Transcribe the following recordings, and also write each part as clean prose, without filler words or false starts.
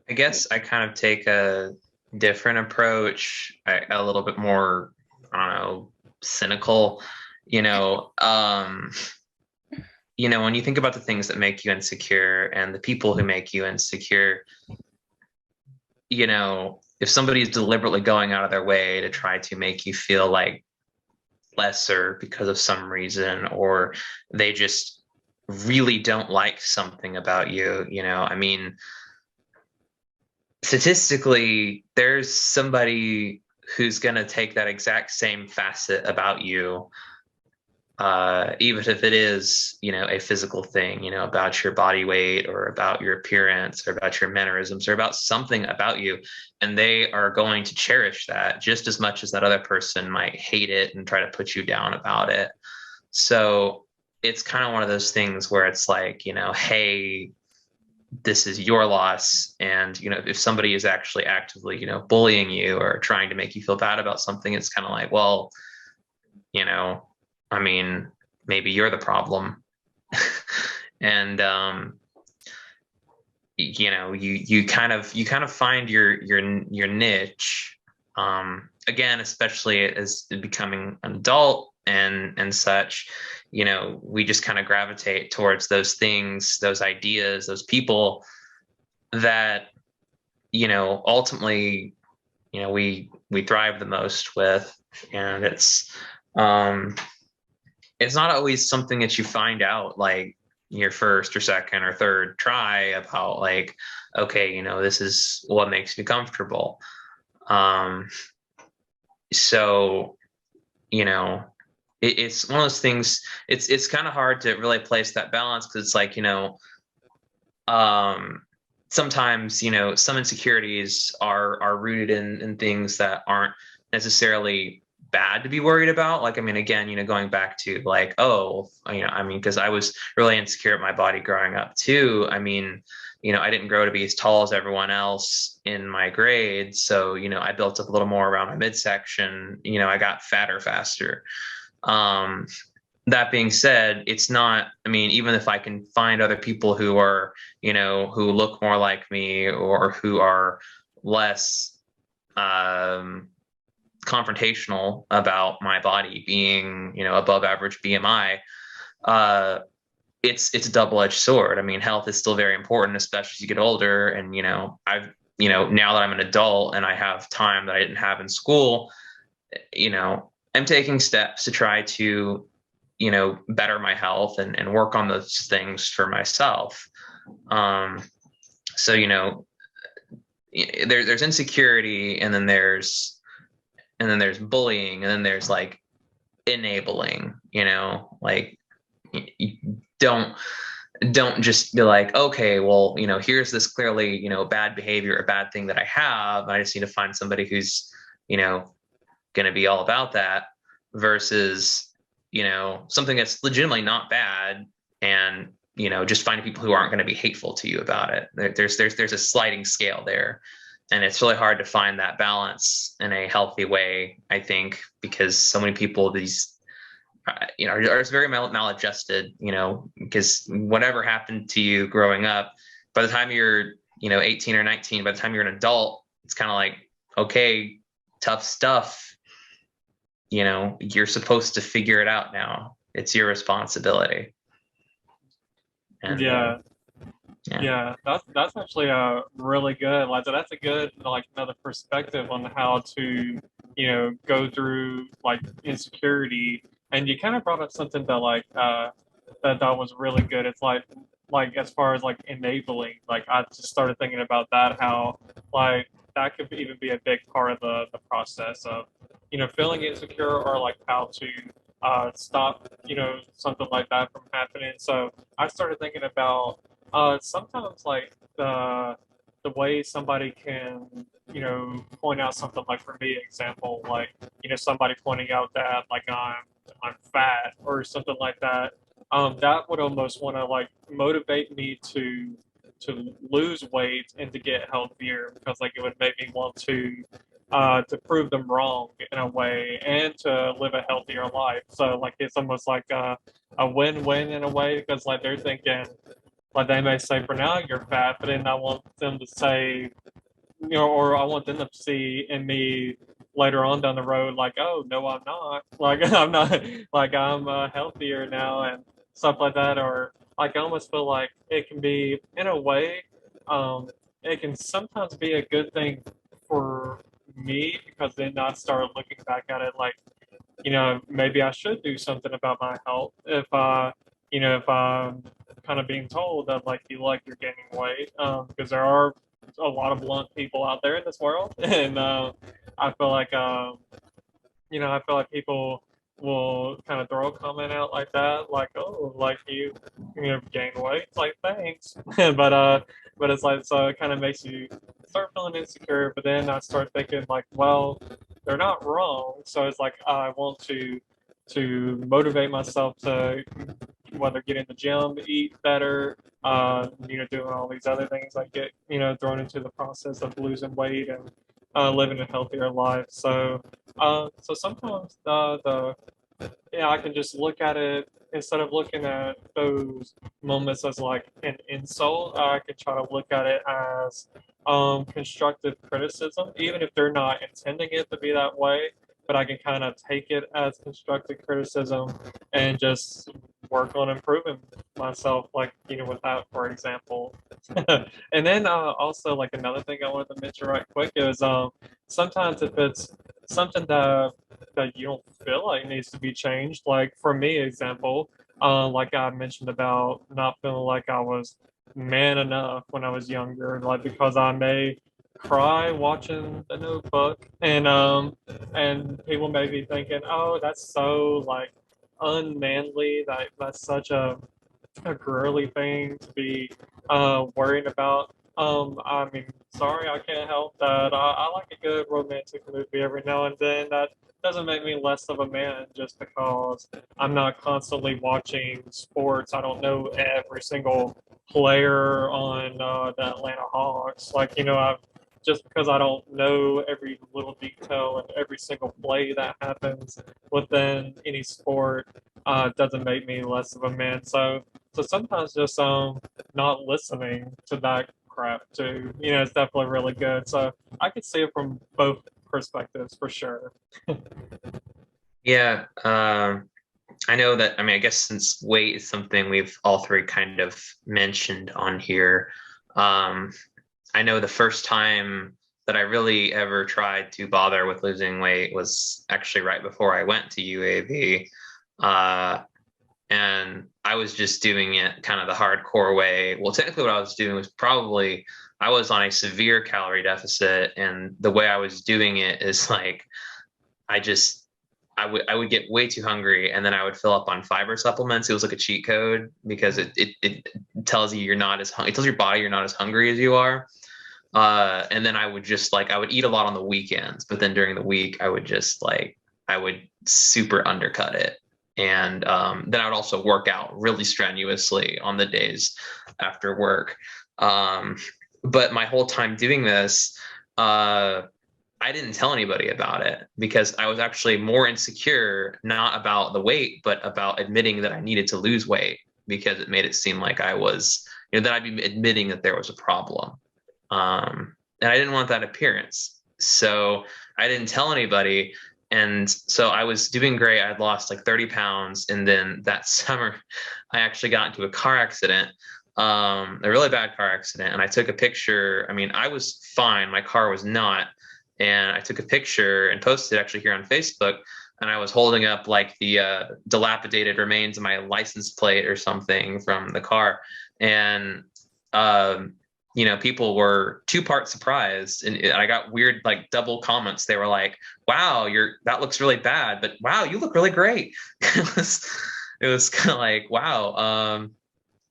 I guess I kind of take a different approach, a little bit more, I don't know, cynical. You know, um, when you think about the things that make you insecure and the people who make you insecure, if somebody's deliberately going out of their way to try to make you feel like lesser because of some reason, or they just really don't like something about you, I mean, statistically, there's somebody who's going to take that exact same facet about you, even if it is, a physical thing, about your body weight or about your appearance or about your mannerisms or about something about you. And they are going to cherish that just as much as that other person might hate it and try to put you down about it. So it's kind of one of those things where it's like, hey, this is your loss. And, if somebody is actually actively, bullying you or trying to make you feel bad about something, it's kind of like, well, you know, I mean, maybe you're the problem. And you kind of find your niche. Again, especially as becoming an adult and such, we just kind of gravitate towards those things, those ideas, those people that, ultimately, we thrive the most with. And um it's not always something that you find out like your first or second or third try about, like, okay, this is what makes me comfortable. Um, so, you know, it's one of those things. It's kind of hard to really place that balance because it's like, um, sometimes, some insecurities are rooted in things that aren't necessarily bad to be worried about. Like, I mean, again, going back to like, oh, I mean, because I was really insecure at my body growing up too. I mean, I didn't grow to be as tall as everyone else in my grade. So, I built up a little more around my midsection. I got fatter faster. Um, that being said, it's not, I mean, even if I can find other people who are, who look more like me or who are less um, confrontational about my body being, above average BMI, uh, it's a double-edged sword. I mean, health is still very important, especially as you get older. And, now that I'm an adult and I have time that I didn't have in school, I'm taking steps to try to, better my health and work on those things for myself. Um, so, there's insecurity, and then there's bullying, and then there's like enabling, like, don't just be like, okay, well, here's this clearly, bad behavior or bad thing that I have. I just need to find somebody who's, going to be all about that versus, something that's legitimately not bad, and, just finding people who aren't going to be hateful to you about it. There's a sliding scale there. And it's really hard to find that balance in a healthy way, I think, because so many people, these, are very maladjusted, because whatever happened to you growing up, by the time you're, 18 or 19, by the time you're an adult, it's kind of like, okay, tough stuff. You're supposed to figure it out now. It's your responsibility. And Yeah, yeah. yeah, that's actually really good. Like, so that's a good like another perspective on how to go through like insecurity. And you kind of brought up something that that was really good. It's like as far as like enabling, like I just started thinking about that, how like that could even be a big part of the process of feeling insecure, or like how to stop something like that from happening. So I started thinking about sometimes like the way somebody can point out something, like for me example, like somebody pointing out that like I'm fat or something like that. That would almost want to like motivate me to lose weight and to get healthier, because like it would make me want to prove them wrong in a way and to live a healthier life. So like it's almost like a win-win in a way, because like they're thinking, like they may say for now you're fat, but then I want them to say, or I want them to see in me later on down the road, like, oh no, I'm not. Like I'm not. Like I'm healthier now and stuff like that. Or like I almost feel like it can be in a way, um, it can sometimes be a good thing for me because then I start looking back at it like, maybe I should do something about my health if I'm kind of being told that like you're gaining weight, because there are a lot of blunt people out there in this world, and I feel like I feel like people will kind of throw a comment out like that, like, oh, like gain weight. It's like thanks, but it's like so it kind of makes you start feeling insecure. But then I start thinking like, well, they're not wrong. So it's like I want to motivate myself to whether get in the gym, eat better, doing all these other things like get thrown into the process of losing weight and living a healthier life. So sometimes the yeah, I can just look at it instead of looking at those moments as like an insult. I can try to look at it as constructive criticism, even if they're not intending it to be that way. But I can kind of take it as constructive criticism and just work on improving myself, like with that, for example. And then also like another thing I wanted to mention right quick is sometimes if it's something that you don't feel like needs to be changed. Like for me, example, like I mentioned about not feeling like I was man enough when I was younger, like because I may cry watching The Notebook, and people may be thinking, oh, that's so like unmanly. That's such a girly thing to be worrying about. I mean, sorry, I can't help that. I like a good romantic movie every now and then. That doesn't make me less of a man just because I'm not constantly watching sports. I don't know every single player on the Atlanta Hawks. Like, I've just because I don't know every little detail and every single play that happens within any sport doesn't make me less of a man. So sometimes just not listening to that crap too, it's definitely really good. So I could see it from both perspectives for sure. Yeah, I know that. I mean, I guess since weight is something we've all three kind of mentioned on here, um, I know the first time that I really ever tried to bother with losing weight was actually right before I went to UAV. Uh, and I was just doing it kind of the hardcore way. Well, technically, what I was doing was probably I was on a severe calorie deficit, and the way I was doing it is like I just I would get way too hungry, and then I would fill up on fiber supplements. It was like a cheat code because it tells you you're not as it tells your body you're not as hungry as you are. And then I would just like I would eat a lot on the weekends, but then during the week I would just like I would super undercut it. And then I would also work out really strenuously on the days after work. Um, but my whole time doing this, uh, I didn't tell anybody about it because I was actually more insecure, not about the weight, but about admitting that I needed to lose weight because it made it seem like I was, that I'd be admitting that there was a problem. And I didn't want that appearance. So I didn't tell anybody. And so I was doing great. I'd lost like 30 pounds. And then that summer, I actually got into a car accident, a really bad car accident. And I took a picture. I mean, I was fine. My car was not. And I took a picture and posted it actually here on Facebook. And I was holding up like the dilapidated remains of my license plate or something from the car. And um, people were two-part surprised, and I got weird like double comments. They were like, "Wow, that looks really bad, but wow, you look really great." It was kind of like, "Wow,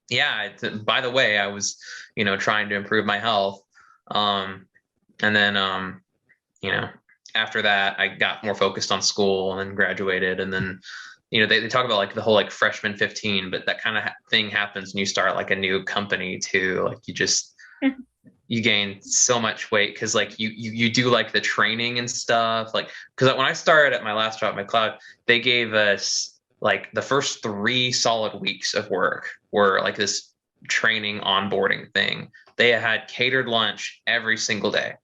yeah." By the way, I was, trying to improve my health, and then, you know, after that, I got more focused on school and graduated, and then. They talk about like the whole like freshman 15, but that kind of thing happens when you start like a new company too. Like you gain so much weight because like you do like the training and stuff, like because when I started at my last job, my cloud, they gave us like the first 3 solid weeks of work were like this training onboarding thing. They had catered lunch every single day.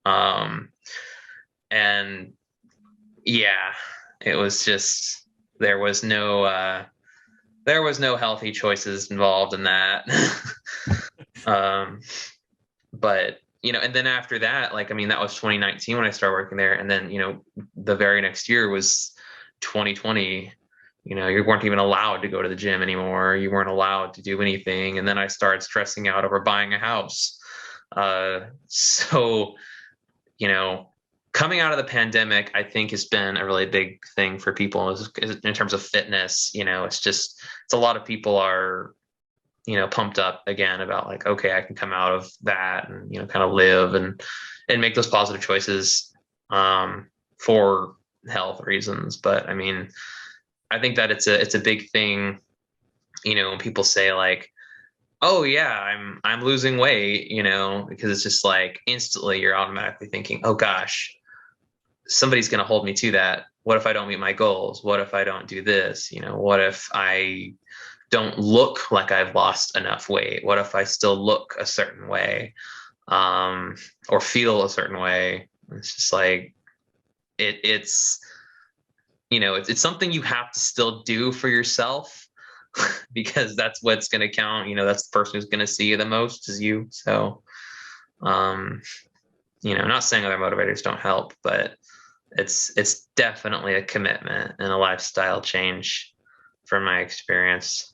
Um, and yeah, it was just there was no there was no healthy choices involved in that. um, but and then after that, like I mean, that was 2019 when I started working there, and then the very next year was 2020. You weren't even allowed to go to the gym anymore. You weren't allowed to do anything, and then I started stressing out over buying a house. So you know, coming out of the pandemic, I think has been a really big thing for people in terms of fitness. It's a lot of people are, pumped up again about like, okay, I can come out of that and, kind of live and make those positive choices, for health reasons. But I mean, I think that it's a big thing, when people say like, oh yeah, I'm losing weight, because it's just like instantly you're automatically thinking, oh gosh, somebody's going to hold me to that. What if I don't meet my goals? What if I don't do this? What if I don't look like I've lost enough weight? What if I still look a certain way, or feel a certain way? It's just like it's it's something you have to still do for yourself because that's what's going to count. That's the person who's going to see you the most is you. So, um, not saying other motivators don't help, but it's definitely a commitment and a lifestyle change from my experience.